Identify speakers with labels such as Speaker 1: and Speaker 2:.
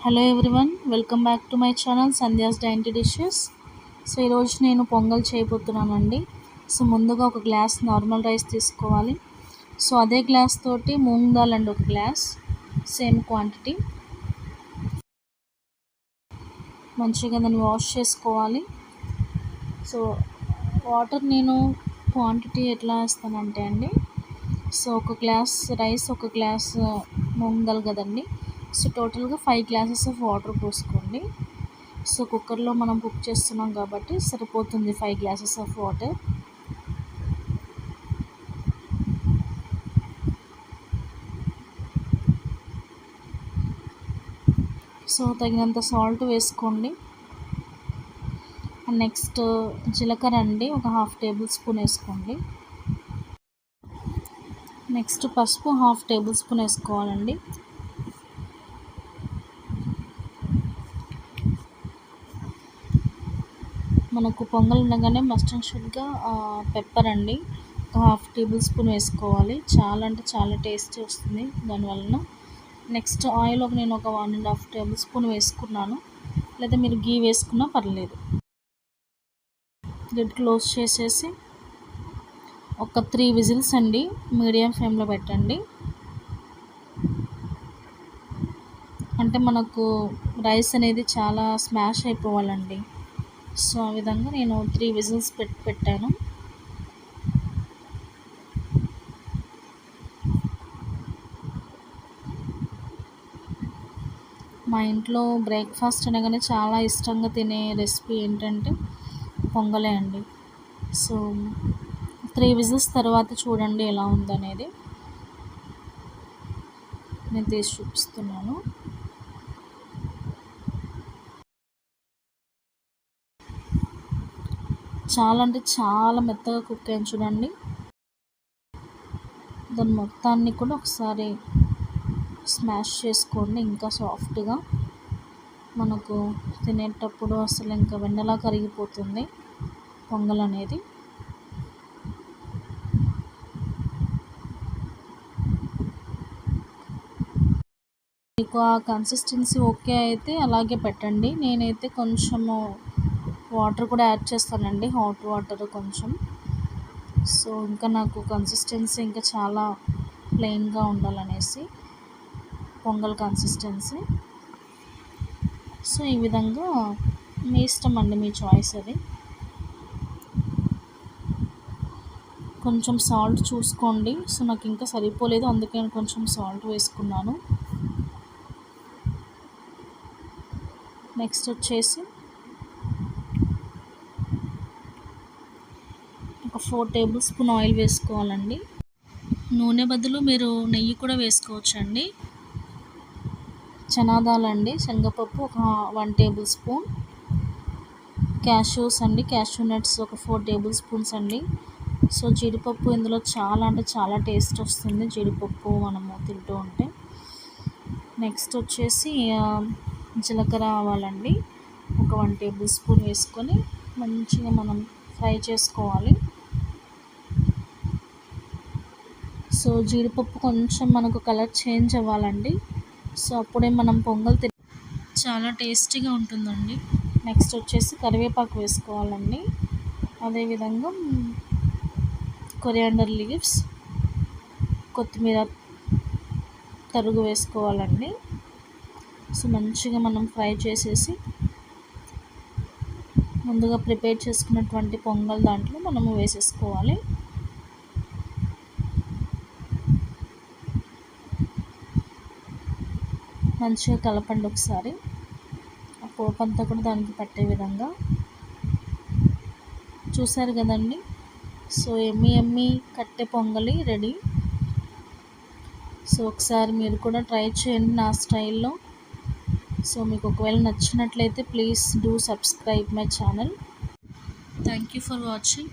Speaker 1: Hello everyone, welcome back to my channel Sandhya's dainty dishes. So ఈరోజు నేను పొంగల్ చేయబోతున్నానండి. So ముందుగా ఒక గ్లాస్ నార్మల్ రైస్ తీసుకోవాలి. సో అదే గ్లాస్ తోటి మూంగ్ దాల్ అండి ఒక గ్లాస్, సేమ్ క్వాంటిటీ. మంచిగా దాన్ని వాష్ చేసుకోవాలి. సో వాటర్ నేను క్వాంటిటీ ఎట్లా వేస్తానంటే అండి, సో ఒక గ్లాస్ రైస్ ఒక గ్లాస్ మూంగ్ దాల్ కదండి. సో టోటల్గా 5 గ్లాసెస్ ఆఫ్ వాటర్ పోసుకోండి. సో కుక్కర్లో మనం కుక్ చేస్తున్నాం కాబట్టి సరిపోతుంది 5 గ్లాసెస్ ఆఫ్ వాటర్. సో తగినంత సాల్ట్ వేసుకోండి. నెక్స్ట్ జీలకర్ర అండి ఒక 1/2 టేబుల్ స్పూన్ వేసుకోండి. నెక్స్ట్ పసుపు 1/2 టేబుల్ స్పూన్ వేసుకోవాలండి. మనకు పొంగల్ ఉండగానే మస్ట్ అండ్ షుడ్గా పెప్పర్ అండి ఒక 1/2 టేబుల్ స్పూన్ వేసుకోవాలి. చాలా అంటే చాలా టేస్టీ వస్తుంది దానివలన. నెక్స్ట్ ఆయిల్ నేను ఒక 1.5 టేబుల్ స్పూన్ వేసుకున్నాను, లేదా మీరు గీ వేసుకున్నా పర్లేదు. లిడ్ క్లోజ్ చేసేసి ఒక 3 విజిల్స్ అండి మీడియం ఫ్లేమ్లో పెట్టండి. అంటే మనకు రైస్ అనేది చాలా స్మాష్ అయిపోవాలండి. సో ఆ విధంగా నేను 3 విజిల్స్ పెట్టాను. మా ఇంట్లో బ్రేక్ఫాస్ట్ అనగానే చాలా ఇష్టంగా తినే రెసిపీ ఏంటంటే పొంగలే అండి. సో 3 విజిల్స్ తర్వాత చూడండి ఎలా ఉందనేది నేను తీసి చూపిస్తున్నాను. చాలా అంటే చాలా మెత్తగా కుక్ అయింది చూడండి. దాన్ని మొత్తాన్ని కూడా ఒకసారి స్మాష్ చేసుకోండి. ఇంకా సాఫ్ట్గా మనకు తినేటప్పుడు అసలు ఇంకా వెన్నలా కరిగిపోతుంది పొంగల్ అనేది. మీకు ఆ కన్సిస్టెన్సీ ఓకే అయితే అలాగే పెట్టండి. నేనైతే కొంచెము వాటర్ కూడా యాడ్ చేస్తానండి, హాట్ వాటర్ కొంచెం. సో ఇంకా నాకు కన్సిస్టెన్సీ ఇంకా చాలా ప్లెయిన్గా ఉండాలనేసి పొంగల్ కన్సిస్టెన్సీ. సో ఈ విధంగా మీ ఇష్టం అండి, మీ చాయిస్ అది. కొంచెం సాల్ట్ చూసుకోండి. సో నాకు ఇంకా సరిపోలేదు, అందుకే నేను కొంచెం సాల్ట్ వేసుకున్నాను. నెక్స్ట్ వచ్చేసి ఒక 4 టేబుల్ స్పూన్ ఆయిల్ వేసుకోవాలండి. నూనె బదులు మీరు నెయ్యి కూడా వేసుకోవచ్చండి. చనాదాలు అండి, శనగపప్పు ఒక 1 టేబుల్ స్పూన్. క్యాష్యూస్ అండి, క్యాష్యూ నట్స్ ఒక 4 టేబుల్ స్పూన్స్ అండి. సో జీడిపప్పు ఇందులో చాలా అంటే చాలా టేస్ట్ వస్తుంది జీడిపప్పు మనము తింటూ ఉంటే. నెక్స్ట్ వచ్చేసి జీలకర్ర ఆవాలండి ఒక 1 టేబుల్ స్పూన్ వేసుకొని మంచిగా మనం ఫ్రై చేసుకోవాలి. సో జీడిపప్పు కొంచెం మనకు కలర్ చేంజ్ అవ్వాలండి. సో అప్పుడే మనం పొంగల్ చాలా టేస్టీగా ఉంటుందండి. నెక్స్ట్ వచ్చేసి కరివేపాకు వేసుకోవాలండి. అదేవిధంగా కొరియాండర్ లీవ్స్, కొత్తిమీర తరుగు వేసుకోవాలండి. సో మంచిగా మనం ఫ్రై చేసేసి ముందుగా ప్రిపేర్ చేసుకున్నటువంటి పొంగల్ దాంట్లో మనము వేసేసుకోవాలి. మంచిగా కలపండి ఒకసారి, ఆ పోపు అంతా కూడా దానికి పట్టే విధంగా. చూసారు కదండి. సో ఎమ్మి కట్టె పొంగలి రెడీ. సో ఒకసారి మీరు కూడా ట్రై చేయండి నా స్టైల్లో. సో మీకు ఒకవేళ నచ్చినట్లయితే please do subscribe my channel. Thank you for watching.